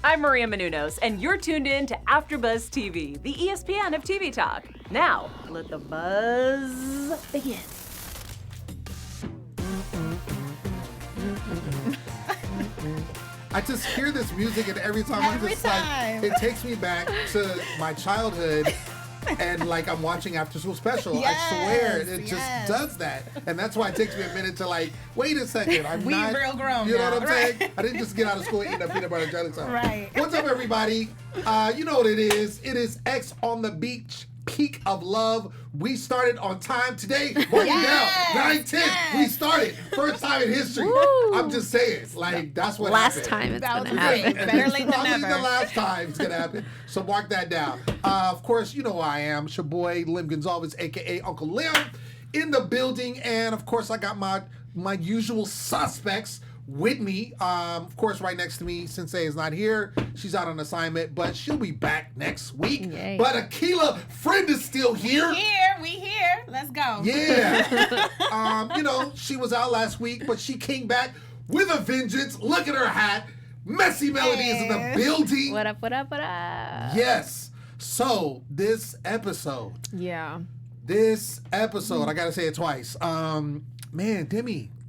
I'm Maria Menounos, and you're tuned in to AfterBuzz TV, the ESPN of TV talk. Now, let the buzz begin. I just hear this music, and every time I'm just like, it takes me back to my childhood. And like I'm watching After School Special, I swear it just does that, and that's why it takes me a minute to like, wait a second, I'm not real grown. You know now, what I'm saying? I didn't just get out of school eating a peanut butter jelly sandwich. Right. What's up, everybody? You know what it is? It is X on the Beach. Peak of love. We started on time today. Mark it down. 9:10. We started. First time in history. Woo. I'm just saying. Like, that's what Last happened. time it's gonna great. happen. Better late than Probably never. the last time it's gonna happen. So mark that down. Of course, you know who I am. It's your boy Lim Gonsalves, aka Uncle Lim, in the building. And of course, I got my usual suspects with me. Of course, right next to me, Sensei is not here. She's out on assignment, but she'll be back next week. Yay. But Akilah, Ffriend is still here. We here. Let's go. Yeah. You know, she was out last week, but she came back with a vengeance. Look at her hat. Messy Melody is in the building. What up, what up, what up? Yes. So, this episode, Yeah. I gotta say it twice. Man,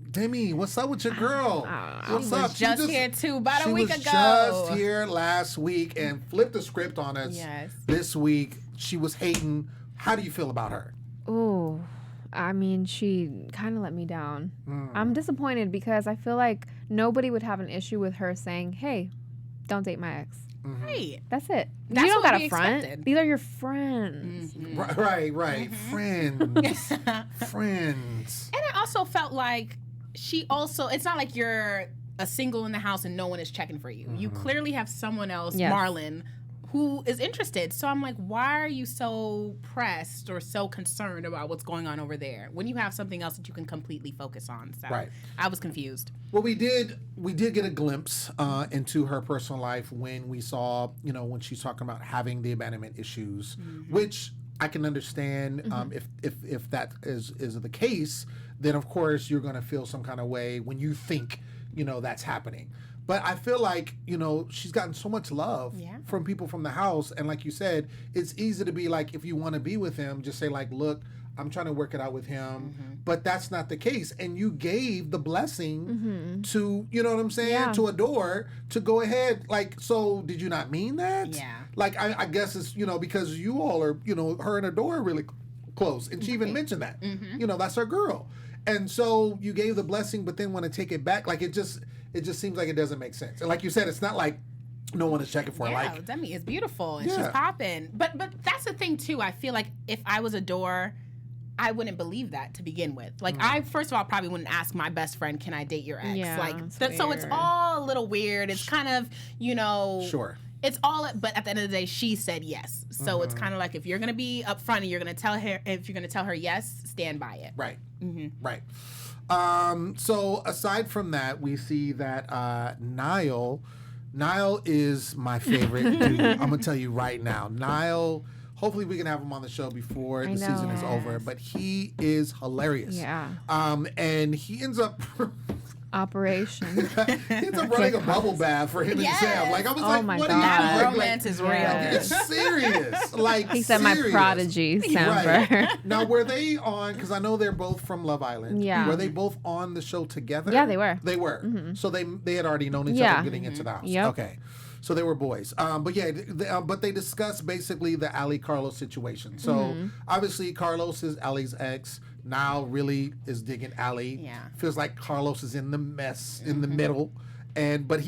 Demi, what's up with your girl? What's up? She was just here too, about a week ago. She was just here last week and flipped the script on us. Yes. This week, she was hating. How do you feel about her? Ooh, I mean, she kind of let me down. I'm disappointed because I feel like nobody would have an issue with her saying, hey, don't date my ex. Right. That's it. That's you don't what got we a front. expected. These are your friends. Right. Friends. And I also felt like it's not like you're a single in the house and no one is checking for you. You clearly have someone else, Yes. Marlon, who is interested. So I'm like, why are you so pressed or so concerned about what's going on over there when you have something else that you can completely focus on? So Right. I was confused. Well, we did get a glimpse into her personal life when we saw, when she's talking about having the abandonment issues, which I can understand. If that is the case, then of course you're going to feel some kind of way when you think, that's happening. But I feel like, she's gotten so much love from people from the house. And like you said, it's easy to be like, if you want to be with him, just say like, look, I'm trying to work it out with him. But that's not the case. And you gave the blessing to, you know what I'm saying? Yeah. To Adore to go ahead. Like, so did you not mean that? Yeah. Like, I guess it's, because you all are, her and Adore are really close. And she even mentioned that. That's her girl. And so you gave the blessing, but then want to take it back. Like, it just seems like it doesn't make sense. And like you said, it's not like no one is checking for her. Yeah, Like, Demi is beautiful and she's popping. But that's the thing too. I feel like if I was Adore, I wouldn't believe that to begin with. Like, I first of all probably wouldn't ask my best friend, "Can I date your ex?" Yeah, like, it's so it's weird. all a little weird. It's kind of, Sure. It's all, but at the end of the day, she said yes. So it's kind of like if you're gonna be upfront and you're gonna tell her, if you're gonna tell her yes, stand by it. Right. Right. So aside from that, we see that Nile is my favorite dude. I'm gonna tell you right now, Nile. Hopefully, we can have him on the show before the season is over. But he is hilarious. Yeah. And he ends up. Operation. He ends up running a bubble bath for him and Sam. Like, I was like, my what God. are you doing? Romance is real. Yes. It's serious. Like, He said my serious. prodigy, Samber. Right. Now, were they on, because I know they're both from Love Island. Yeah. Were they both on the show together? Yeah, they were. They were. So they had already known each Yeah. other getting into the house. Yep. Okay. So they were boys. But yeah, but they discussed basically the Ali Carlos situation. So obviously Carlos is Ali's ex. Nile really is digging Ali. Yeah. Feels like Carlos is in the mess in the middle. But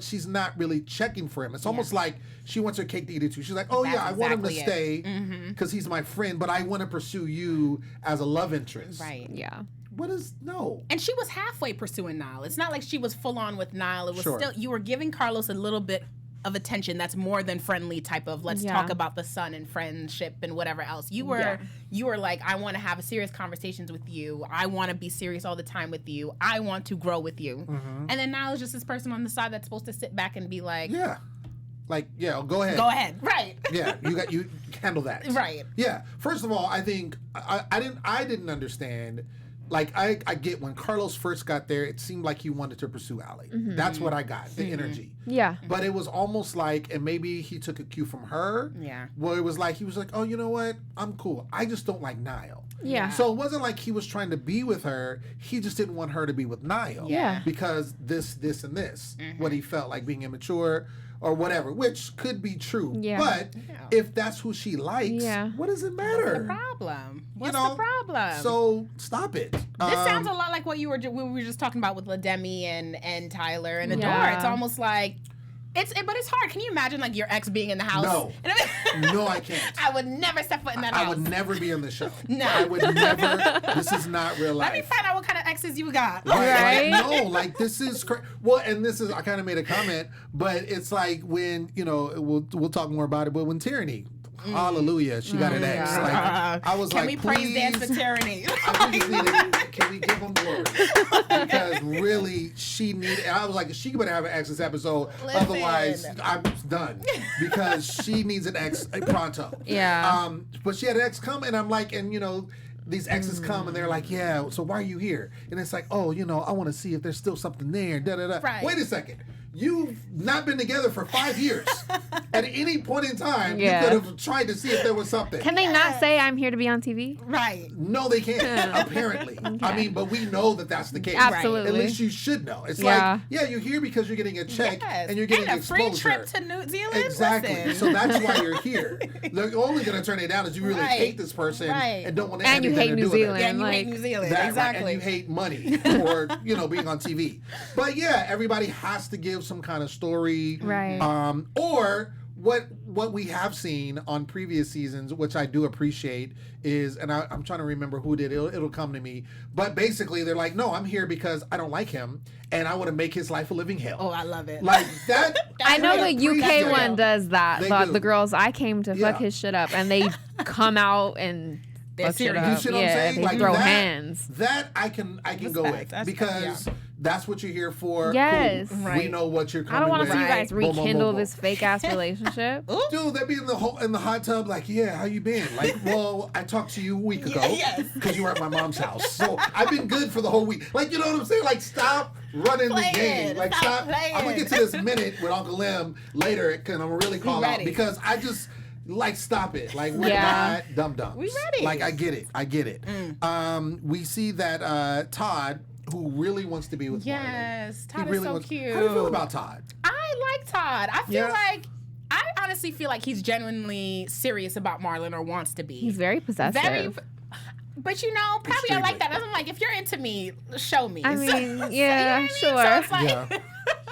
she's not really checking for him. It's almost like she wants her cake to eat it too. She's like, oh That's yeah, I want him to exactly stay because he's my friend, but I want to pursue you as a love interest. Right. Yeah. What is no? And she was halfway pursuing Nile. It's not like she was full on with Nile. It was still, you were giving Carlos a little bit of attention that's more than friendly type of let's talk about the sun and friendship and whatever else. You were like, I want to have serious conversations with you. I want to be serious all the time with you. I want to grow with you. And then Nile is just this person on the side that's supposed to sit back and be like, go ahead. Go ahead. Right. Yeah, you handle that. Right. Yeah. First of all, I think I didn't understand like I get when Carlos first got there, it seemed like he wanted to pursue Allie. That's what I got, the energy. Yeah. But it was almost like, and maybe he took a cue from her. Yeah. Where it was like, he was like, oh, you know what? I'm cool. I just don't like Nile. Yeah. So it wasn't like he was trying to be with her. He just didn't want her to be with Nile. Yeah. Because this, and this. What he felt like being immature or whatever, which could be true. Yeah. But if that's who she likes, what does it matter? What's the problem? What's the problem? So stop it. This sounds a lot like what we were just talking about with LaDemi and Tyler and the door. It's almost like but it's hard. Can you imagine like your ex being in the house? No. No, I can't. I would never step foot in that house. I would never be on the show. No. I would never. This is not real life. Let me find out what kind of exes you got. Right? No, like this is well, and this is I kind of made a comment, but it's like when we'll talk more about it. But when Tyranny, hallelujah, she got an ex. Like I was Can like, we please, praise dance for Tyranny? can we give him glory? Because really, she needed. I was like, she better have an ex this episode. Listen. Otherwise, I'm done. Because she needs an ex pronto. Yeah. But she had an ex come, and I'm like, and these exes come and they're like, yeah, so why are you here? And it's like, oh, I want to see if there's still something there. Da, da, da. Right. Wait a second. You've not been together for 5 years. At any point in time, you could have tried to see if there was something. Can they not say I'm here to be on TV? Right. No, they can't, apparently. Okay. I mean, but we know that that's the case. Absolutely. At least you should know. It's like, you're here because you're getting a check and you're getting exposure. And a free trip to New Zealand. Exactly. Listen. So that's why you're here. They're only going to turn it down if you really hate this person and don't want to and you hate New Zealand. And you hate New Zealand. Exactly. And you hate money or, being on TV. But yeah, everybody has to give some kind of story. Right. Or what we have seen on previous seasons, which I do appreciate, is, and I'm trying to remember who did it. It'll come to me. But basically, they're like, no, I'm here because I don't like him, and I want to make his life a living hell. Oh, I love it. Like that. I know the UK one does that. The girls, I came to fuck his shit up, and they come out and fuck shit up. You see what I'm saying? They like throw hands. That I can go with because. That's what you're here for. Yes. Cool. Right. We know what you're coming I don't want to with. see you guys rekindle this fake ass relationship. Dude, they'd be in the hot tub like, yeah, how you been? Like, well, I talked to you a week ago because you were at my mom's house. So I've been good for the whole week. Like, you know what I'm saying? Like, stop running the game. Like, stop. I'm going to get to this minute with Uncle Em later because I'm really call out because I just... Like, stop it. Like, we're not dum-dums. We ready. Like, I get it. We see that Todd, who really wants to be with Marlon. Yes, Todd is so cute. How do you feel about Todd? I like Todd. I feel like, I honestly feel like he's genuinely serious about Marlon or wants to be. He's very possessive. But probably Extremely. I like that. I'm like, if you're into me, show me. I mean, yeah, sure. So it's like,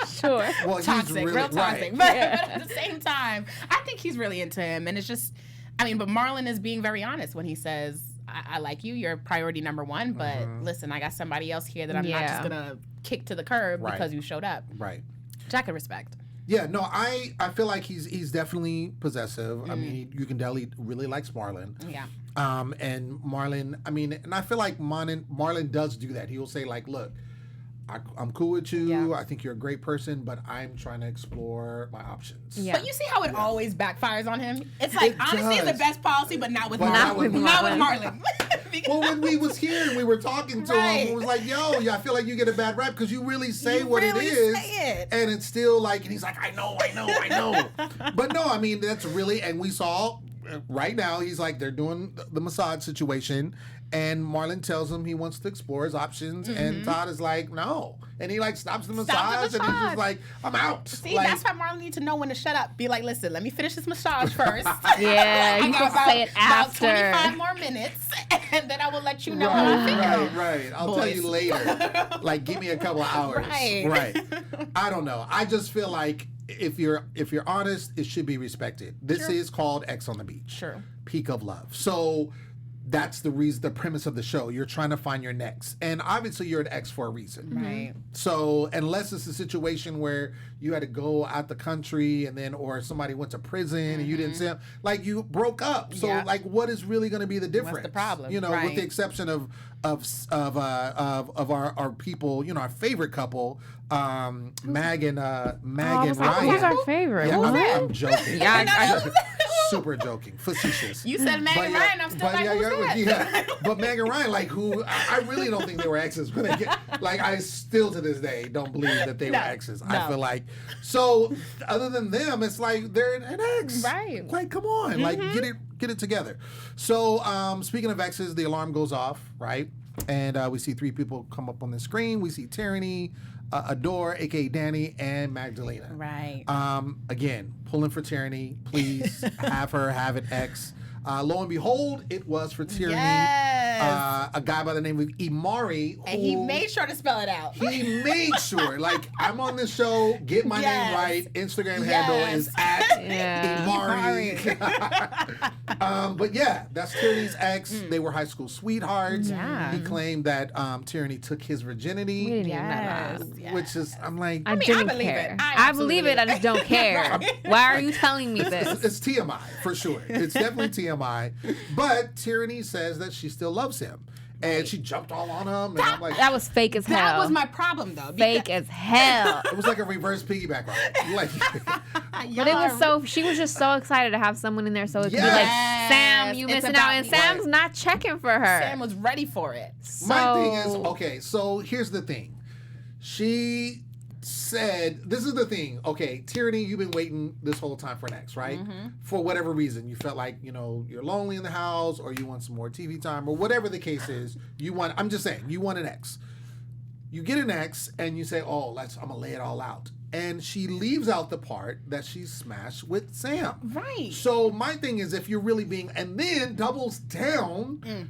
sure. Well, toxic, really, real toxic. But at the same time, I think he's really into him. And it's just, but Marlon is being very honest when he says, I like you, you're priority number one, but listen, I got somebody else here that I'm not just going to kick to the curb because you showed up. Right. Which I can respect. Yeah, no, I feel like he's definitely possessive. I mean, you can tell he really likes Marlon. Yeah. And Marlon, and I feel like Marlon does do that. He will say like, look, I'm cool with you. Yeah. I think you're a great person, but I'm trying to explore my options. Yeah. But you see how it always backfires on him? It's like, honesty is the best policy, but not with Marlon. Not with Marlon. Well, when we was here and we were talking to him, it was like, yo, I feel like you get a bad rap because you really say what it is. And it's still like, and he's like, I know. But no, that's really, and we saw right now, he's like, they're doing the massage situation. And Marlon tells him he wants to explore his options, and Todd is like, no. And he like stops the massage, and he's just like, I'm out. See, that's why Marlon needs to know when to shut up. Be like, listen, let me finish this massage first. Yeah, you can say it after. About 25 more minutes, and then I will let you know how I feel. Right. I'll tell you later. Like, give me a couple of hours. Right. I don't know. I just feel like if you're honest, it should be respected. This is called X on the Beach. Sure. Peak of love. So that's the premise of the show. You're trying to find your next. And obviously you're an ex for a reason. Right. So unless it's a situation where you had to go out the country and then, or somebody went to prison and you didn't see them, like you broke up. So like what is really going to be the difference? What's the problem? With the exception of our people, our favorite couple, Mag and Ryan. Who's our favorite? Yeah, I'm joking. super joking, facetious. You said Meg and Ryan, I'm still like, who's that? But Meg and Ryan, like, who I really don't think they were exes. But I still to this day don't believe that they were exes. No. I feel like so. Other than them, it's like they're an ex, right? Like, come on, like get it together. So, speaking of exes, the alarm goes off, right? And we see 3 people come up on the screen. We see Tyranny, Adore, aka Danny, and Magdalena. Right. Again, pulling for Tyranny. Please have her have an ex. Lo and behold, it was for Tyranny. Yes. A guy by the name of Imari. And he made sure to spell it out. He made sure. Like, I'm on this show, get my name right. Instagram handle is at Imari. But yeah, that's Tyranny's ex. They were high school sweethearts. Yeah. He claimed that Tyranny took his virginity. Yes. Which is, I'm like... I didn't care. I believe it, I just don't care. Why are you telling me this? It's TMI, for sure. It's definitely TMI. But Tyranny says that she still loves him. And she jumped all on him. And I'm like, that was fake as hell. That was my problem, though. Fake as hell. It was like a reverse piggyback ride. Like, but it was so, she was just so excited to have someone in there so it could be like, Sam, you missing out. And Sam's not checking for her. Sam was ready for it. So, my thing is, okay, so here's the thing. She said, this is the thing. Okay, Tyranny, you've been waiting this whole time for an ex, right? For whatever reason. You felt like, you're lonely in the house or you want some more TV time or whatever the case is. I'm just saying, you want an ex. You get an ex and you say, oh, I'm going to lay it all out. And she leaves out the part that she's smashed with Sam. Right. So my thing is, if you're really being, and then doubles down,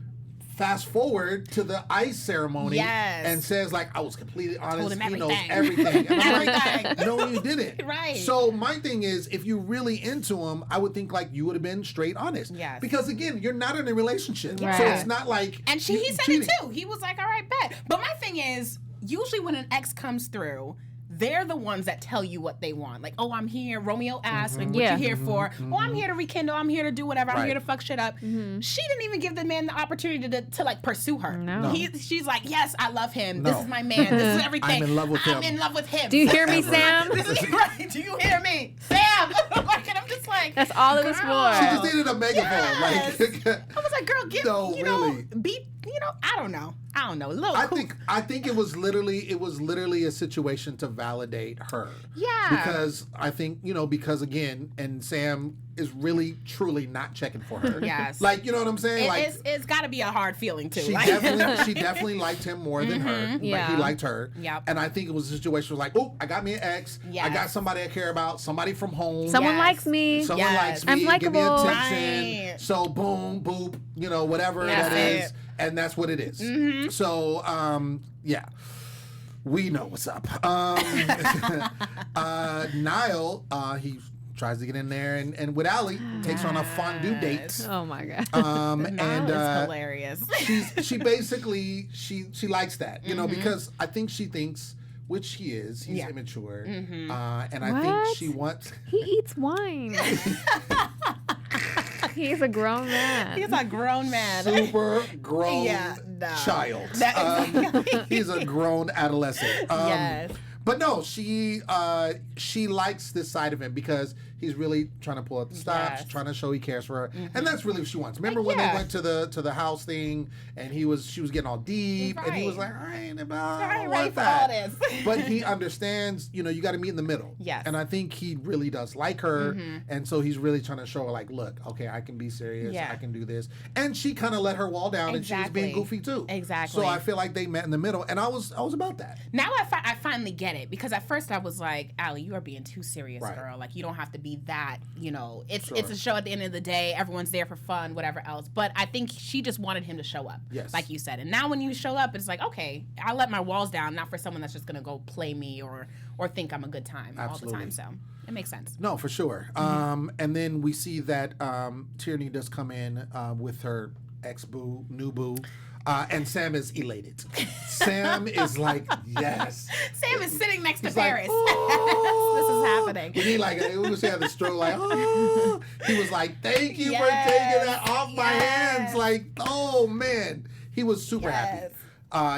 fast forward to the ice ceremony and says, like, I was completely honest. He knows everything. And I'm like, no, you didn't. Right. So my thing is, if you're really into him, I would think, like, you would have been straight honest. Yes. Because, again, you're not in a relationship. Right. So it's not like... And he said cheating. it, too. He was like, all right, bet. But my thing is, usually when an ex comes through... They're the ones that tell you what they want. Like, oh, I'm here. Romeo asked, like, what you here for? Oh, I'm here to rekindle. I'm here to do whatever. I'm here to fuck shit up. She didn't even give the man the opportunity to like, pursue her. No. She's like, yes, I love him. This is my man. This is everything. I'm in love with him. I'm in love with him. Do you hear me, Sam? This is right. Do you hear me? Sam! Like, and I'm just like... That's all it was for. She just needed a megaphone. Yes. Like, I was like, girl, give, really. be... I don't know. I think it was literally a situation to validate her. Yeah. Because I think, because again, and Sam is really truly not checking for her. Yes. Like, you know what I'm saying? It's got to be a hard feeling too. She definitely liked him more than her. Yeah. But he liked her. Yep. And I think it was a situation where like, oh, I got me an ex. Yes. I got somebody I care about. Somebody from home. Someone likes me. Someone likes me. I'm Give me likable. attention. Right. So boom, boop, whatever That's that is. it. And that's what it is. So, yeah. We know what's up. Niall, he tries to get in there and with Allie takes on a fondue date. Oh my god. And it's hilarious. She basically she likes that, because I think she thinks, which he is, he's immature, and I think she wants. He eats wine. He's a grown man. He's a grown man. Super grown child. He's a grown adolescent. Yes. But no, she likes this side of him because he's really trying to pull out the stops, trying to show he cares for her, and that's really what she wants. Remember when they went to the house thing, and she was getting all deep, and he was like, I ain't ready for all this. But he understands, you got to meet in the middle. Yes. And I think he really does like her, and so he's really trying to show her, like, look, okay, I can be serious, I can do this, and she kind of let her wall down, and she was being goofy too. Exactly. So I feel like they met in the middle, and I was about that. Now I finally get it, because at first I was like, Allie, you are being too serious, girl. Like, you don't have to be that, it's a show at the end of the day. Everyone's there for fun, whatever else. But I think she just wanted him to show up, like you said. And now when you show up, it's like, okay, I'll let my walls down, not for someone that's just gonna go play me or think I'm a good time all the time. So it makes sense. No, for sure. And then we see that Tyranny does come in with her ex-boo, new boo. And Sam is elated. Sam is like, yes. Sam is sitting next to He's Paris. Like, oh. This is happening. He was having the stroke, like, oh. He was like, thank you for taking that off my hands. Like, oh, man. He was super happy.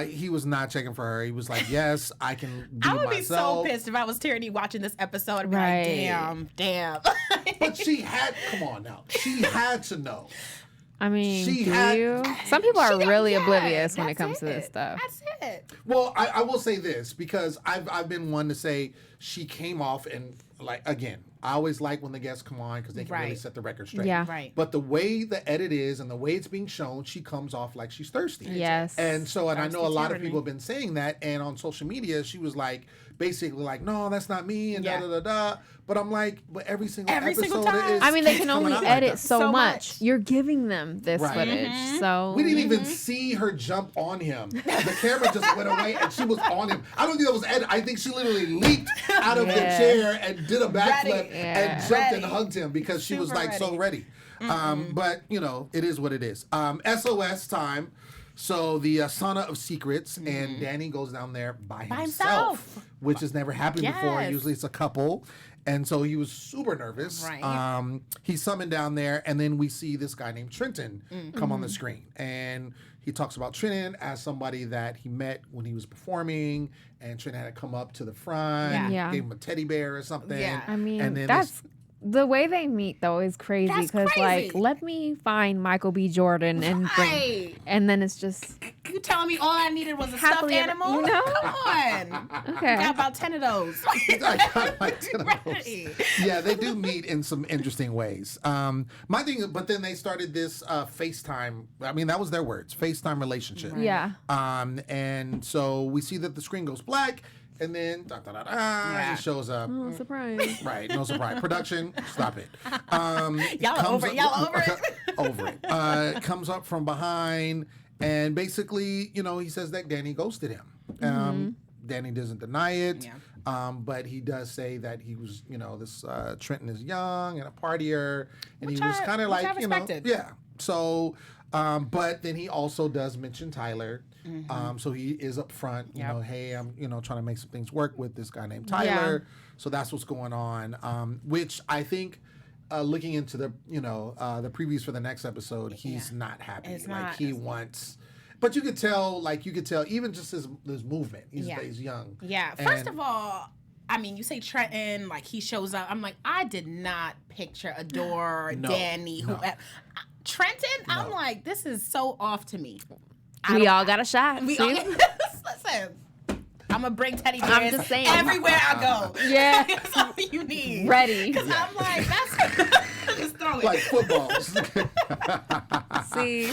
He was not checking for her. He was like, yes, I can be I would myself. be so pissed if I was Tyranny watching this episode and be like, damn. But she had, come on now, she had to know. I mean, Some people are really oblivious when it comes to this stuff. That's it. Well, I will say this, because I've been one to say she came off and, like, again, I always like when the guests come on because they can really set the record straight. Yeah. Right. But the way the edit is and the way it's being shown, she comes off like she's thirsty. Yes. And so, and I know a lot of Tyranny. people have been saying that, and on social media, she was like, basically like, no, that's not me, and da-da-da-da. But I'm like, but every single episode time. is I mean, they can keeps only coming out edit like that. so much. You're giving them this Right. footage, so We didn't even see her jump on him. The camera just went away and she was on him. I don't think that was edit. I think she literally leaped out of the chair and did a backflip and jumped and hugged him because she was like so ready. But, you know, it is what it is. SOS time. So the sauna of secrets, and Danny goes down there by himself, which has never happened before. Usually it's a couple. And so he was super nervous. Right. He's summoned down there, and then we see this guy named Trenton come on the screen. And he talks about Trenton as somebody that he met when he was performing, and Trenton had to come up to the front, gave him a teddy bear or something. Yeah. I mean, and then that's the way they meet though is crazy because like, let me find Michael B. Jordan and bring, and then it's just you telling me all I needed was a stuffed animal? You know? Come on. Okay. I got about 10 of those. I got like 10 of those. Yeah, they do meet in some interesting ways. My thing, but then they started this FaceTime. I mean, that was their words, FaceTime relationship. Right. Yeah. And so we see that the screen goes black. And then he shows up. Oh, surprise. Right, no surprise. Production, stop it. Y'all over it. Y'all over it. Over it. Comes up from behind, and basically, you know, he says that Danny ghosted him. Danny doesn't deny it, but he does say that he was, you know, this Trenton is young and a partier, and he was kind of like, you know, yeah. So, but then he also does mention Tyler. So he is up front, you know, hey, I'm, you know, trying to make some things work with this guy named Tyler. So that's what's going on, which I think looking into the, you know, the previews for the next episode, he's not happy. He wants, but you could tell, even just his movement, he's young. Yeah. First of all, I mean, you say Trenton, like he shows up. I'm like, I did not picture Adore, Danny, whoever. Trenton, I'm like, this is so off to me. We all got a shot. Listen, I'm gonna bring teddy bears everywhere I go. Yeah, that's all you need. Ready? Because I'm like, that's just throw it like footballs. See.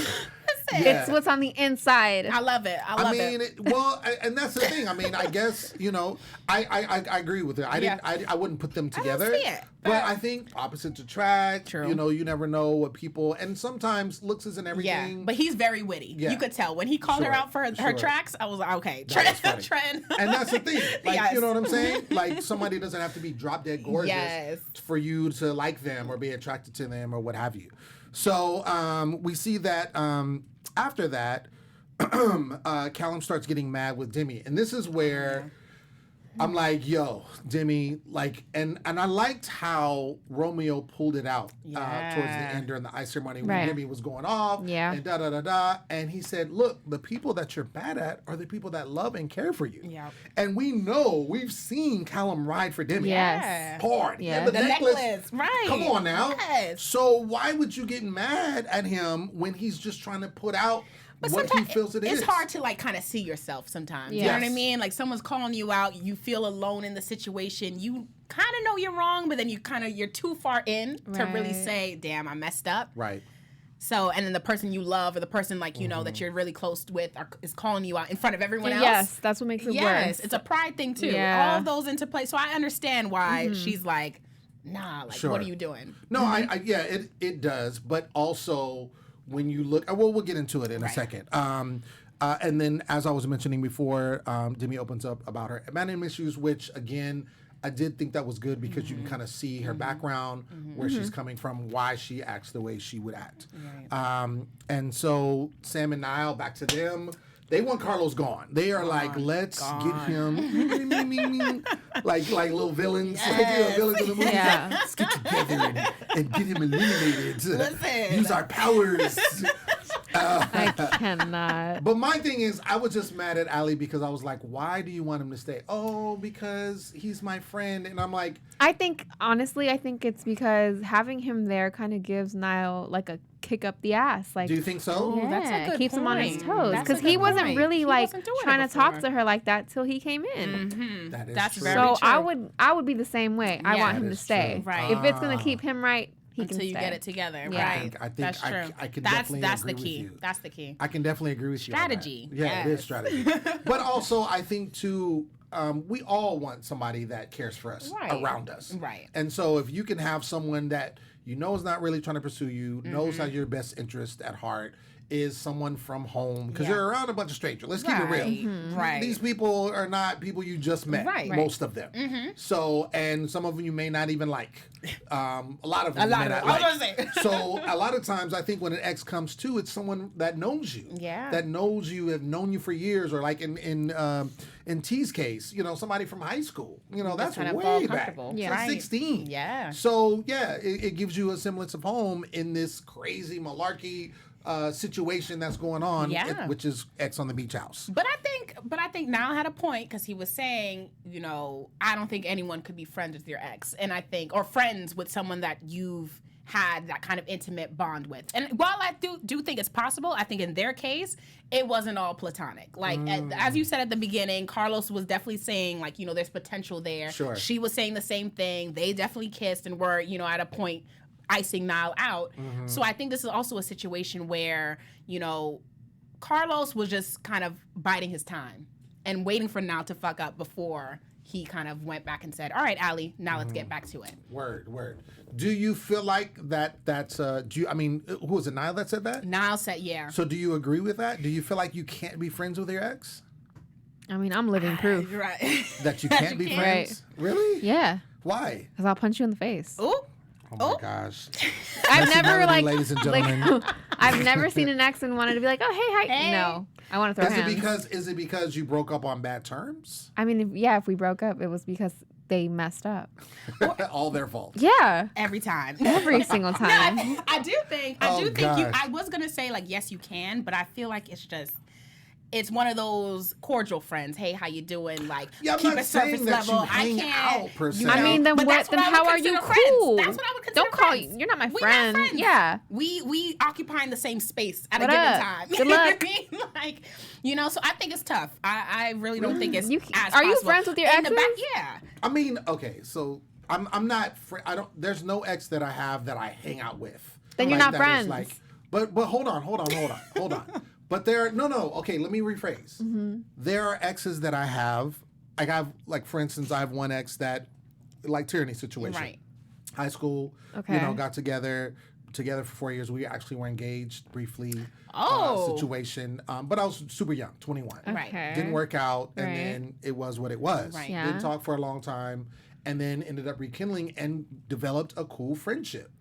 It's what's on the inside. I love it. I love it. Well, and that's the thing. I mean, I guess, you know, I agree with it. I wouldn't put them together. I don't see it, but I think opposites attract. True. You know, you never know what people, and sometimes looks isn't everything. Yeah, but he's very witty. Yeah. You could tell when he called her out for her tracks. I was like, okay, Trent. And that's the thing. Like, you know what I'm saying? Like, somebody doesn't have to be drop dead gorgeous for you to like them or be attracted to them or what have you. So we see that after that, Callum starts getting mad with Demi. And this is where I'm like, yo, Demi, like, and I liked how Romeo pulled it out towards the end during the ice ceremony when Demi was going off and da-da-da-da. And he said, look, the people that you're bad at are the people that love and care for you. Yeah. And we know, we've seen Callum ride for Demi. Yes. Hard. Yeah. The necklace. Right. Come on now. Yes. So why would you get mad at him when he's just trying to put out what he feels it's hard to like kind of see yourself sometimes. You know what I mean? Like someone's calling you out, you feel alone in the situation. You kind of know you're wrong, but then you're too far in to really say, "Damn, I messed up." Right. So, and then the person you love or the person like you know that you're really close with is calling you out in front of everyone else. Yes, that's what makes it worse. Yes, it's a pride thing too. Yeah. All of those into play. So I understand why she's like, "Nah, like what are you doing?" No, it does, but also when you look, well, we'll get into it in a second. And then, as I was mentioning before, Demi opens up about her abandonment issues, which, again, I did think that was good because you can kind of see her background, where she's coming from, why she acts the way she would act. Right. And so Sam and Nile, back to them. They want Carlos gone. They are like, let's get him, like little villains, like villains in the movie. Yeah. Let's get together and get him eliminated. Listen. Use our powers. I cannot. But my thing is, I was just mad at Ali because I was like, why do you want him to stay? Oh, because he's my friend. And I'm like... I think it's because having him there kind of gives Nile like a kick up the ass. Like, do you think so? Yeah, that's a good keeps him on his point. toes. That's Because a good he wasn't point. really He like wasn't doing it trying to talk before. to her like that till he came in. Mm-hmm. That is That's true. very So true. I would be the same way. I Yeah. want him That to is stay. true. Right. If it's gonna keep him right, he Until can you stay. get it together. Yeah. Right. I think that's true. I can that's definitely that's agree the with key. you. That's the key. I can definitely agree with you. Strategy. On that. Yeah, it is Yes. strategy. But also, I think too, we all want somebody that cares for us Right. around us. Right. And so, if you can have someone that you know is not really trying to pursue you, knows has your best interest at heart, is someone from home, because you're around a bunch of strangers. Let's keep it real. Right. These people are not people you just met. Right. Most of them. So, and some of them you may not even like. A lot of them you may not I was like. gonna say. So a lot of times I think when an ex comes to, it's someone that knows you. Yeah. That knows you, have known you for years, or like in T's case, you know, somebody from high school. You know, that's kind of way feel back. comfortable. Yeah. That's Right. 16. Yeah. So yeah, it gives you a semblance of home in this crazy malarkey situation that's going on, Yeah. which is Ex on the Beach House. But I think Niall had a point because he was saying, you know, I don't think anyone could be friends with your ex, and I think, or friends with someone that you've had that kind of intimate bond with. And while I do think it's possible, I think in their case, it wasn't all platonic. Like, as you said at the beginning, Carlos was definitely saying, like, you know, there's potential there. Sure. She was saying the same thing. They definitely kissed and were, you know, at a point icing Nile out. So I think this is also a situation where, you know, Carlos was just kind of biding his time and waiting for Nile to fuck up before he kind of went back and said, all right, Ali, now let's get back to it. Word. Do you feel like that's who was it, Nile that said that? Nile said, yeah. So do you agree with that? Do you feel like you can't be friends with your ex? I mean, I'm living proof. Right. That you can't be friends? Really? Yeah, Why? because I'll punch you in the face. Ooh. Oh my gosh. I've That's never reality, like, ladies and gentlemen. I've never seen an ex and wanted to be like, oh hey, hi. Hey. No, I want to throw hands. Is it because you broke up on bad terms? I mean, if we broke up, it was because they messed up. All their fault. Yeah, Every time. every single No, time. I do think I was gonna say like yes you can, but I feel like it's one of those cordial friends. Hey, how you doing? Like Yeah, I'm keep not it surface saying that level. you hang I can't. out, per se. you I I mean, then but what? that's Then I would how are you consider friends. cool? That's what I would consider Don't call friends. you. You're not my We friend. Not friends. Yeah. We occupying the same space at What a given up? time. Good You know luck. what I mean? Like, you know, so I think it's tough. I really don't think it's You- as are you possible. friends with your In the back, exes? yeah. I mean, okay, so I'm not. I don't. There's no ex that I have that I hang out with. Then you're not that is friends. Like, but hold on. But there, no. Okay, let me rephrase. There are exes that I have. I have, like, for instance, I have one ex that, like, Tyranny situation. Right. High school. Okay. Got together for 4 years. We actually were engaged briefly. Oh. Situation. But I was super young, 21. Right. Okay. Didn't work out, and Right. then it was what it was. Right. Yeah. Didn't talk for a long time, and then ended up rekindling and developed a cool friendship.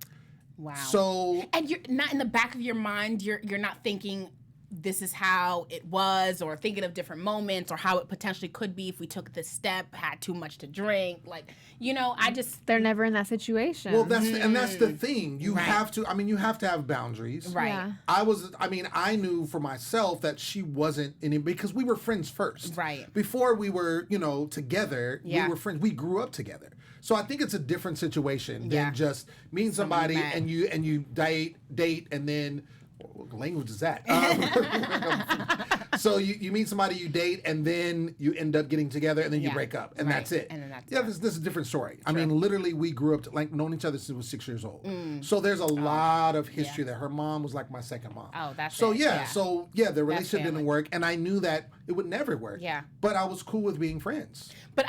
Wow. So And you're not in the back of your mind, you're not thinking this is how it was, or thinking of different moments, or how it potentially could be if we took this step, had too much to drink. Like, you know, I just They're never in that situation. well, that's the thing. You Right. have to. I mean, you have to have boundaries. Right. Yeah. I knew for myself that she wasn't in it because we were friends first. Right. Before we were, together, Yeah. we were friends. We grew up together. So I think it's a different situation Yeah. than just meeting somebody met. and you date, and then what language is that? So you meet somebody, you date, and then you end up getting together, and then you Yeah. break up, and Right. that's it. And then that's yeah, it. this is a different story. I mean, literally, we grew up known each other since we were 6 years old. So there's a lot of history there. Her mom was like my second mom. Oh, that's so it. yeah, Yeah. so yeah, the relationship family. didn't work, and I knew that it would never work. Yeah. But I was cool with being friends. But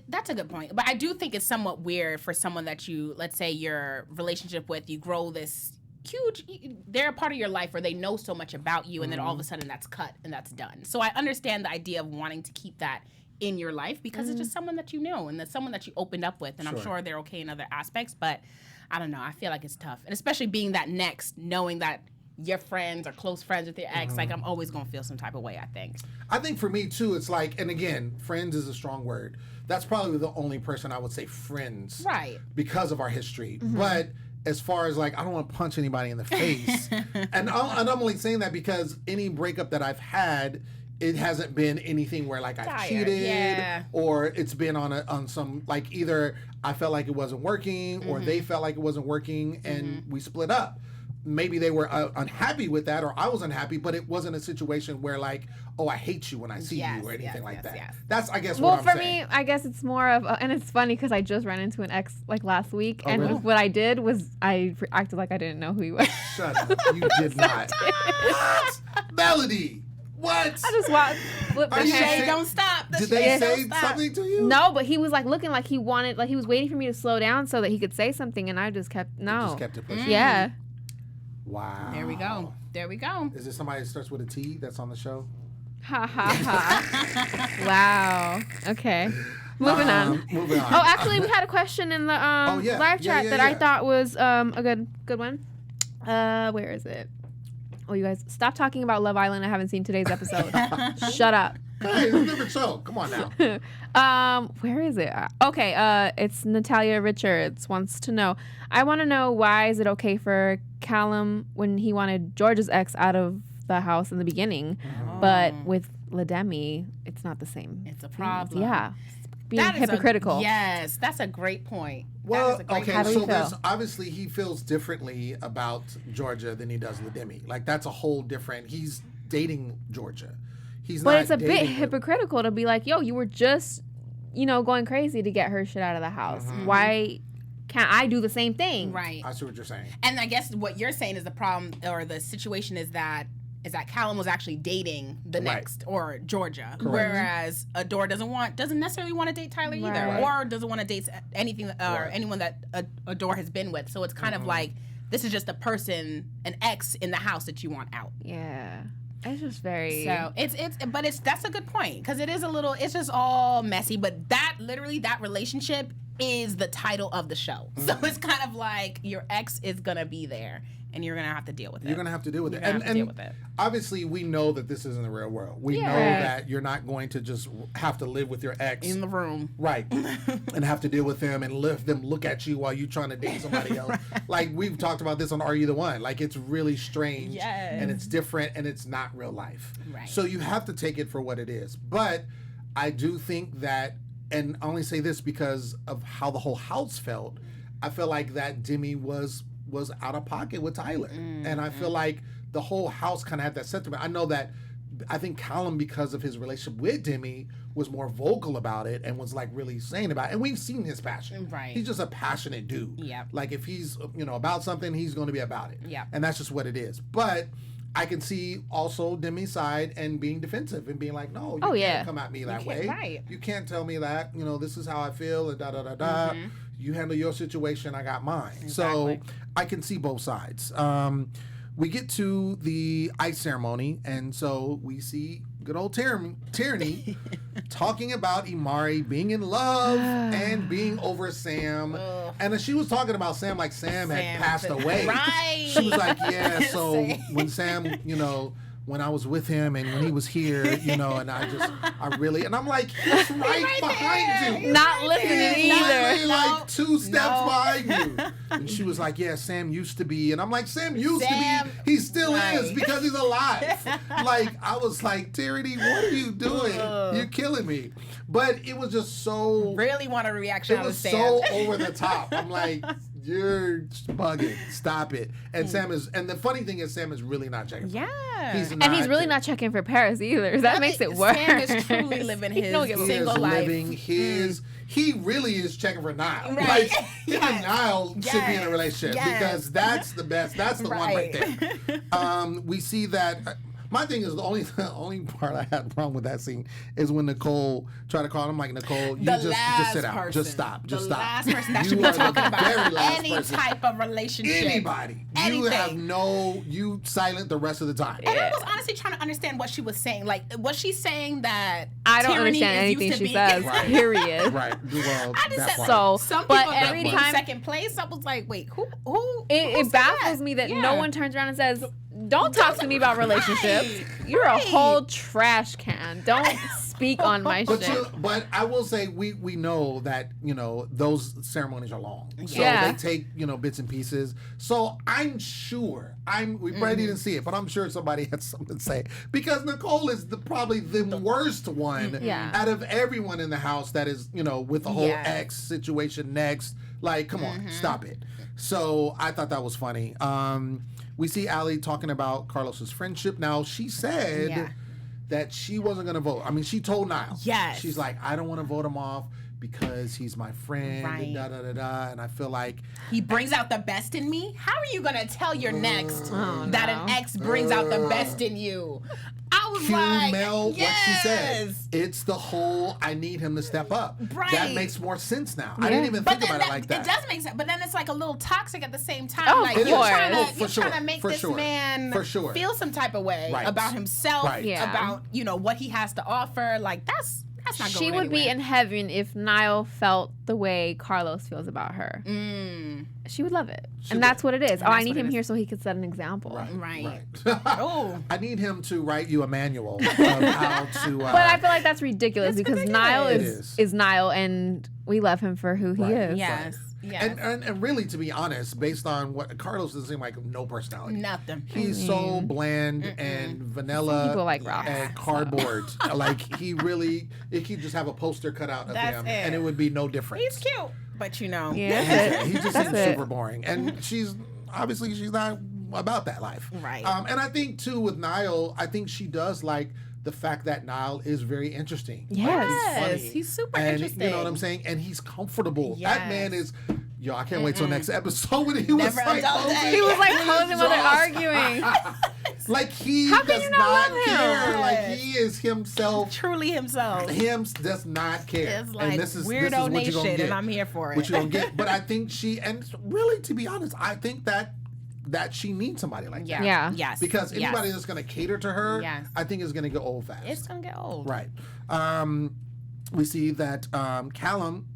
that's a good point. But I do think it's somewhat weird for someone that you, let's say your relationship with, you grow this huge, they're a part of your life where they know so much about you, and then all of a sudden that's cut and that's done. So I understand the idea of wanting to keep that in your life because it's just someone that you know, and that's someone that you opened up with, and I'm Sure. sure they're okay in other aspects, but I don't know. I feel like it's tough. And especially being that next, knowing that your friends are close friends with your ex, like I'm always going to feel some type of way, I think. I think for me too, it's like, and again, friends is a strong word. That's probably the only person I would say friends. Right. Because of our history. But as far as like, I don't want to punch anybody in the face. and I'm only saying that because any breakup that I've had, it hasn't been anything where like I've cheated or it's been on some like either I felt like it wasn't working or they felt like it wasn't working and we split up. Maybe they were unhappy with that or I was unhappy, but it wasn't a situation where like, oh, I hate you when I see you or anything like that. Yes. That's, I guess, what I'm saying. Well, for me, I guess it's more of, and it's funny because I just ran into an ex like last week, and really? what I did was I acted like I didn't know who he was. Shut up. You did not. What? Melody. What? I just flipped Are the you shade. serious? Don't stop. The Did they shade say don't stop. something to you? No, but he was like looking like he wanted, like he was waiting for me to slow down so that he could say something, and I just kept You just kept it pushing. Yeah. Wow. There we go. There we go. Is there somebody that starts with a T that's on the show? Ha ha ha. Wow. Okay. Moving on. Moving on. Oh, actually, we had a question in the live chat that I thought was a good one. Where is it? Oh, you guys, stop talking about Love Island. I haven't seen today's episode. Shut up. Hey, it's a different show. Come on now. Where is it? Okay, it's Natalia Richards wants to know. I want to know, why is it okay for Callum when he wanted George's ex out of the house in the beginning, but with LaDemi, it's not the same. It's a problem. Yeah. Being hypocritical. Yes, that's a great point. Well, okay, How do so we there's feel? obviously he feels differently about Georgia than he does LaDemi. Like that's a whole different. He's dating Georgia. He's But not it's a bit dating hypocritical to be like, yo, you were just, going crazy to get her shit out of the house. Why can't I do the same thing? Right. I see what you're saying. And I guess what you're saying is the problem or the situation is that Callum was actually dating the next or Georgia, whereas Adore doesn't necessarily want to date Tyler either, or doesn't want to date anything or anyone that Adore has been with. So it's kind of like this is just a person, an ex in the house that you want out. Yeah. It's just very. So that's a good point because it's just all messy. But that relationship is the title of the show. So it's kind of like your ex is gonna be there. And you're going to have to deal with it. You're going to have to deal with it. Deal with it. Obviously, we know that this isn't the real world. We know that you're not going to just have to live with your ex. In the room. Right. And have to deal with them and let them look at you while you're trying to date somebody else. Like, we've talked about this on Are You the One? Like, it's really strange. Yes. And it's different and it's not real life. Right. So you have to take it for what it is. But I do think that, and I only say this because of how the whole house felt, I feel like that Demi was out of pocket with Tyler. And I feel like the whole house kind of had that sentiment. I think Callum, because of his relationship with Demi, was more vocal about it and was like really saying about it. And we've seen his passion. Right. He's just a passionate dude. Yeah. Like if he's, about something, he's going to be about it. Yeah. And that's just what it is. But I can see also Demi's side and being defensive and being like, no, you can't come at me that way. Right. You can't tell me that, this is how I feel and da-da-da-da. You handle your situation, I got mine. Exactly. So I can see both sides. We get to the ice ceremony, and so we see good old Tyranny talking about Imari being in love and being over Sam. And then she was talking about Sam like Sam had passed away. Right. She was like, yeah, so when Sam, when I was with him and when he was here, and and I'm like, he's right behind you. Not listening He's either. literally like 2 steps behind you. And she was like, yeah, Sam used to be. And I'm like, Sam used to be. He still is because he's alive. Like, I was like, Tyranny, what are you doing? You're killing me. But it was just so. Really want a reaction It out of was Sam. so over the top. I'm like, you're bugging. Stop it. And and the funny thing is, Sam is really not checking. Yeah. And he's really not checking for Paris either. That makes it worse. Sam is truly living his single life. Living his. He really is checking for Nile. Right. Like, him and Nile should be in a relationship because that's the best. That's the one right there. We see that. My thing is the only part I had a problem with that scene is when Nicole tried to call him like, Nicole, you just sit out, just stop, the stop. last person that You should be are the talking very about last any person. type of relationship. Anybody, Anything. you silent the rest of the time. And I was honestly trying to understand what she was saying. Like, was she saying that I don't Tyranny understand is anything used to she be- says. Right. Period. Right. Well, I just that said part. So, some but people every get time second place. I was like, wait, who it said baffles me that Yeah. no one turns around and says, "Don't talk to me about relationships. You're a whole trash can. Don't speak on my shit. But I will say we know that those ceremonies are long, so Yeah. they take bits and pieces. So I'm sure we probably didn't see it, but I'm sure somebody had something to say because Nicole is probably the worst one out of everyone in the house that is with the whole ex situation next. Like, come on, stop it. So I thought that was funny. We see Allie talking about Carlos's friendship. Now she said that she wasn't going to vote. I mean, she told Nile. Yes. She's like, I don't want to vote him off because he's my friend. Right. Da da da da. And I feel like he brings out the best in me. How are you gonna tell your next that an ex brings out the best in you? I was like, Mel, what she said. It's the whole I need him to step up. Right. That makes more sense now. I didn't even think about it like that. It does make sense, but then it's like a little toxic at the same time. Oh, like of you're course. trying to make this man feel some type of way about himself, about what he has to offer. Like that's not going She would be in heaven if Niall felt the way Carlos feels about her. She would love it. And that's what it is. I need him here so he could set an example. Right. I need him to write you a manual of how to... but I feel like that's ridiculous because Niall is Niall and we love him for who he is. Yes. Yes. And really, to be honest, based on what Carlos doesn't seem like no personality. Nothing. He's so bland and vanilla and cardboard. Like he could just have a poster cut out of him and it would be no different. He's cute, but he just seems super boring. And she's not about that life. Right. And I think too with Nile, I think she does like the fact that Nile is very interesting. Yes. Like, he's funny. He's super interesting. You know what I'm saying? And he's comfortable. Yes. That man is... I can't wait till next episode when he was like... He was like posing while they're arguing. Like he does not care. Like he is himself. Truly himself. Him does not care. It's like and this is weirdo what nation you're gonna get. and I'm here for it. What you're going to get. But I think and really to be honest, I think that she needs somebody like that. Yeah. Yes. Because anybody that's going to cater to her, I think is going to get old fast. It's going to get old. Right. We see that Callum,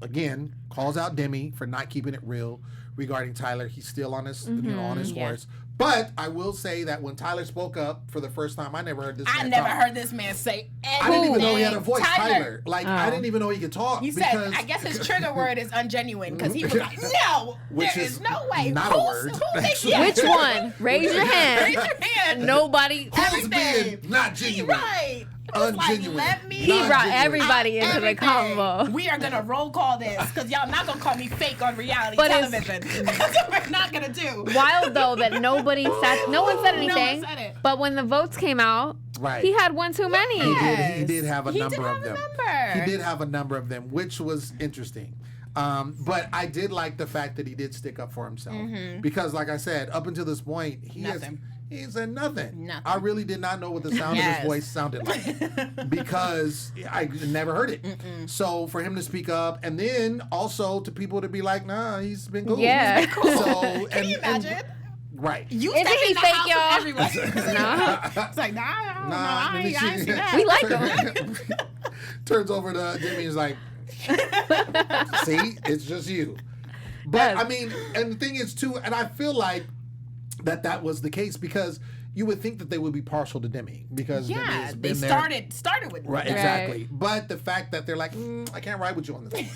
again, calls out Demi for not keeping it real regarding Tyler. He's still on his, on his horse. But I will say that when Tyler spoke up for the first time, I never heard this man talk. heard this man say anything. I didn't even know he had a voice, Tyler. Like, I didn't even know he could talk. He said, I guess his trigger word is ungenuine because he was like, no, there is no way. Not a word. Which one? Raise your hand. Raise your hand. Nobody. Who's being not genuine? Right. Ungenuine. Like, let me. He brought everybody into the combo. We are gonna roll call this because y'all not gonna call me fake on reality television. That's what we're not gonna do. Wild though that no one said anything. No one said it. But when the votes came out, he had one too many. He did have a number of them. He did have a number of them, which was interesting. But I did like the fact that he did stick up for himself because, like I said, up until this point, he said nothing. I really did not know what the sound of his voice sounded like because I never heard it. So for him to speak up and then also to people to be like, nah, he's been cool. Yeah. He's been cool. So, Can you imagine? Right. You Isn't he fake, y'all? It's like, nah, I ain't see that. We like him. Turns over to Demi and is like, see, it's just you. But I mean, and the thing is too, and I feel like that was the case because you would think that they would be partial to Demi because Demi has been started with right, exactly. But the fact that they're like, I can't ride with you on this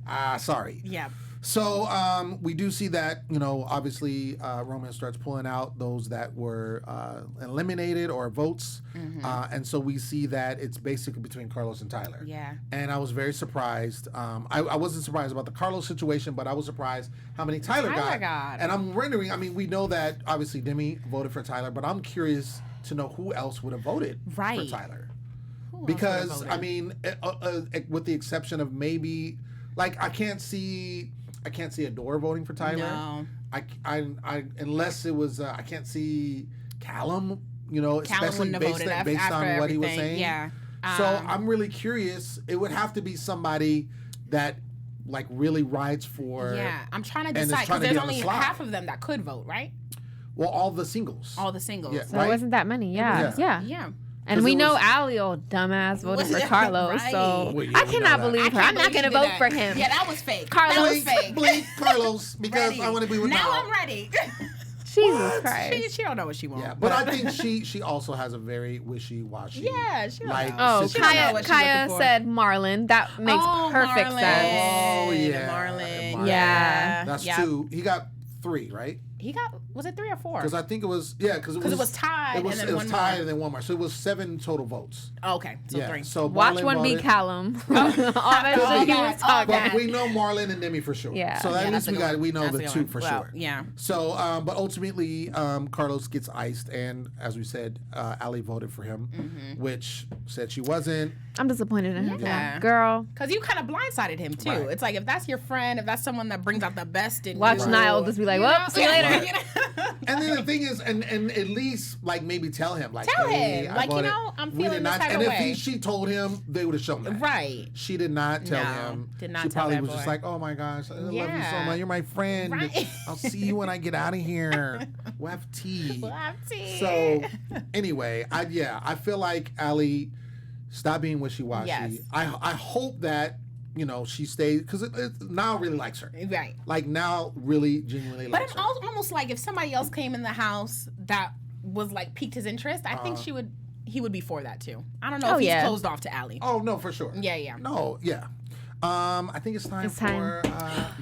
one. Sorry. Yeah. So we do see that, obviously Roman starts pulling out those that were eliminated or votes. And so we see that it's basically between Carlos and Tyler. Yeah. And I was very surprised. I wasn't surprised about the Carlos situation, but I was surprised how many Tyler got. And I'm wondering, I mean, we know that obviously Demi voted for Tyler, but I'm curious to know who else would have voted for Tyler. Because, I mean, with the exception of maybe, like, I can't see Adore voting for Tyler. No. I unless it was I can't see Callum, especially based on what he was saying. Yeah. So I'm really curious. It would have to be somebody that like really rides for. Yeah, I'm trying to decide because there's only half of them that could vote, right? Well, all the singles. Yeah, so it wasn't that many. Yeah. And we know Allie, old dumbass, voted for Carlos, so I cannot believe her. I'm not going to vote for him. Yeah, that was fake. Carlos. That was fake. Blink Carlos because I want to be with Now Nile. I'm ready. Jesus Christ. She don't know what she wants. Yeah, but I think she also has a very wishy-washy. Yeah, she don't know. Oh, She don't know what she's Kaya looking for. said Marlon. That makes perfect Marlon. sense. Oh, yeah. Marlon. Yeah. That's Yep. 2. He got 3, right? He got, was it 3 or 4? Because I think it was, because it was tied It was, and then it was one tied more. and then one more. So it was 7 total votes. Oh, okay, so Yeah. 3. So Watch Marlon one be voted. Callum. All that shit he was talking. But we know Marlon and Demi for sure. Yeah. So at Yeah, least that's a good we one. know That's the a good 2 one. for Well, sure. yeah. So, but ultimately, Carlos gets iced, and as we said, Ali voted for him, which said she wasn't. I'm disappointed in her. Yeah. Girl. Because you kind of blindsided him, too. Right. It's like, if that's your friend, if that's someone that brings out the best in Watch you. Niall just be like, you well, know? see you later. You know? And then the thing is, and at least like maybe tell him, like, Tell hey, him. I Like, you voted. know, I'm We feeling did this not. type And of if way. she told him, they would have shown that. Right. She did not tell No, him. did not she tell probably that was just boy. like, oh my gosh, I love you so Yeah. much. You're my friend. Right. I'll see you when I get out of here. We'll have tea. We'll have tea. So anyway, I feel like Ali, stop being wishy-washy. Yes. I hope that she stays because Niall really likes her. Right. Like Niall really genuinely But likes it's her. almost like if somebody else came in the house that was like piqued his interest, I think he would be for that too. I don't know if he's closed off to Ali. Oh no, for sure. Yeah. No, yeah. I think it's time for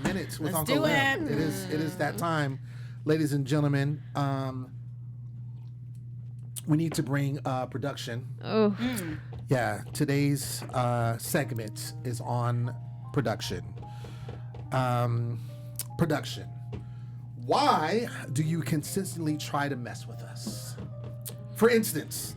minutes with Let's Uncle do Lim. it. It is that time, ladies and gentlemen. We need to bring production. Oh. Yeah, today's segment is on production. Production. Why do you consistently try to mess with us? For instance,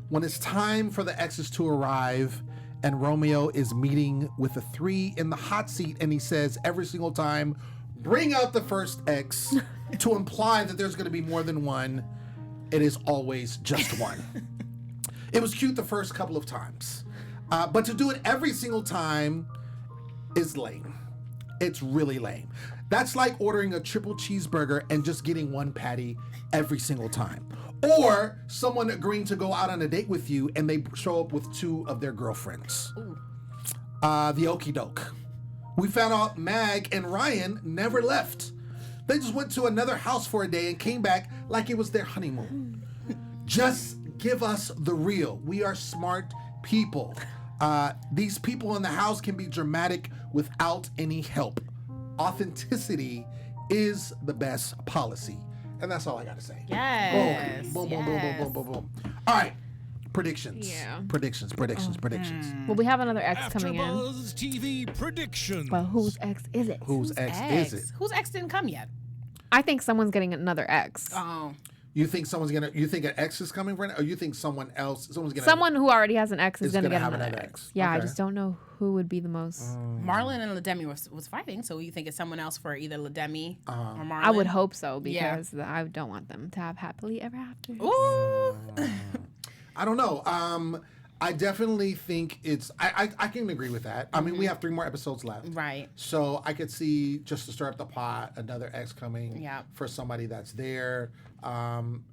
when it's time for the exes to arrive and Romeo is meeting with the 3 in the hot seat and he says every single time, bring out the first ex to imply that there's going to be more than one, it is always just one. It was cute the first couple of times. But to do it every single time is lame. It's really lame. That's like ordering a triple cheeseburger and just getting 1 patty every single time. Or someone agreeing to go out on a date with you and they show up with 2 of their girlfriends. The okey doke. We found out Mag and Ryan never left. They just went to another house for a day and came back like it was their honeymoon. Just give us the real. We are smart people. These people in the house can be dramatic without any help. Authenticity is the best policy. And that's all I got to say. Yes. Boom, boom, boom, boom, boom, boom, boom. All right. Predictions. Yeah. Predictions. Well, we have another ex coming in. AfterBuzz TV predictions. But whose ex is it? Whose ex is it? Whose ex didn't come yet? I think someone's getting another ex. Oh. You think you think an ex is coming for it? Or you think someone gonna Someone who already has an ex is is going to gonna get have another another ex. ex. Yeah, I Okay. just don't know who would be the most. Marlon and LaDemi was fighting, so you think it's someone else for either LaDemi or Marlon? I would hope so Yeah. because I don't want them to have happily ever after. Ooh. I don't know. I definitely think it's. I can agree with that. I mean, we have 3 more episodes left, Right. So I could see, just to stir up the pot, another ex coming Yeah. for somebody that's there. I'm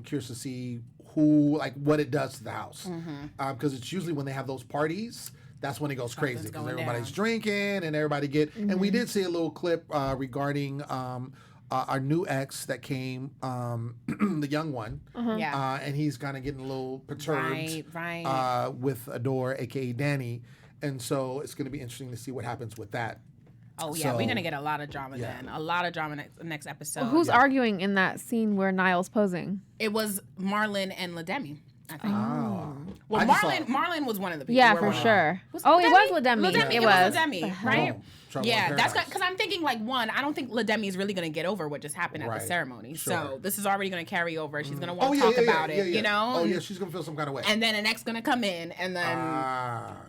curious to see what it does to the house, because it's usually when they have those parties. That's when it goes crazy because going everybody's down. drinking and everybody And we did see a little clip regarding our new ex that came, the young one. Yeah. And he's kind of getting a little perturbed Right. with Adore, aka Danny. And so it's going to be interesting to see what happens with that. Oh yeah, So- we're gonna get a lot of drama Yeah. then. A lot of drama next episode. Who's arguing in that scene where Niall's posing? It was Marlon and LaDemi, I think. Oh. Well, I just saw- Marlon was one of the people. Yeah, where for we're- sure. Was Oh, it was LaDemi? LaDemi. It was LaDemi, right? Oh, Trouble in Yeah, that's Paradise. because I'm thinking I don't think LaDemi is really gonna get over what just happened at Right. the ceremony. Sure. So this is already gonna carry over. She's gonna Oh, want to yeah, talk yeah, yeah, about yeah, it, yeah. you know. Oh yeah, she's gonna feel some kind of way. And then an ex gonna come in, and then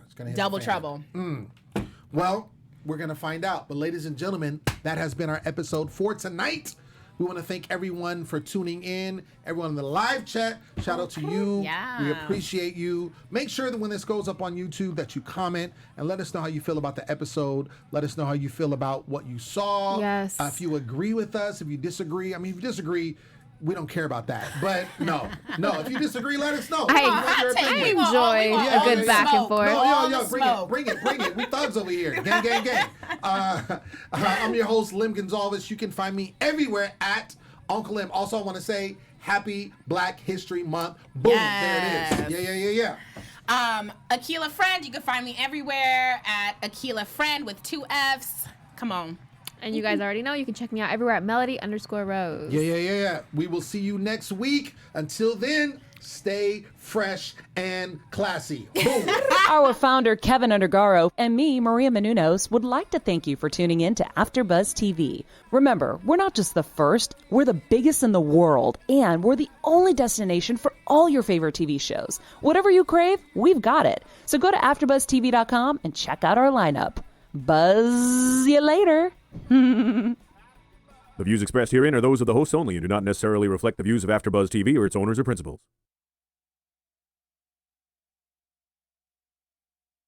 It's gonna hit the double fan. trouble. Well, we're going to find out. But ladies and gentlemen, that has been our episode for tonight. We want to thank everyone for tuning in, everyone in the live chat. Shout out to you. Yeah. We appreciate you. Make sure that when this goes up on YouTube that you comment and let us know how you feel about the episode. Let us know how you feel about what you saw. Yes. If you agree with us, if you disagree. I mean, if you disagree, we don't care about that. But no. If you disagree, let us know. Hey, We want your I take opinion. it. enjoy want a all good the back and smoke. forth. No, All yo, the bring smoke. it. We thugs over here. Gang, gang, gang. I'm your host, Lim Gonsalves. You can find me everywhere at Uncle M. Also, I want to say happy Black History Month. Boom, there it is. Yeah. Akilah Ffriend, you can find me everywhere at Akilah Ffriend with 2 Fs. Come on. And you guys already know you can check me out everywhere at Melody_Rose. Yeah. We will see you next week. Until then, stay fresh and classy. Boom. Our founder, Keven Undergaro, and me, Maria Menounos, would like to thank you for tuning in to AfterBuzz TV. Remember, we're not just the first, we're the biggest in the world, and we're the only destination for all your favorite TV shows. Whatever you crave, we've got it. So go to AfterBuzzTV.com and check out our lineup. Buzz you later. The views expressed herein are those of the hosts only and do not necessarily reflect the views of AfterBuzz TV or its owners or principals.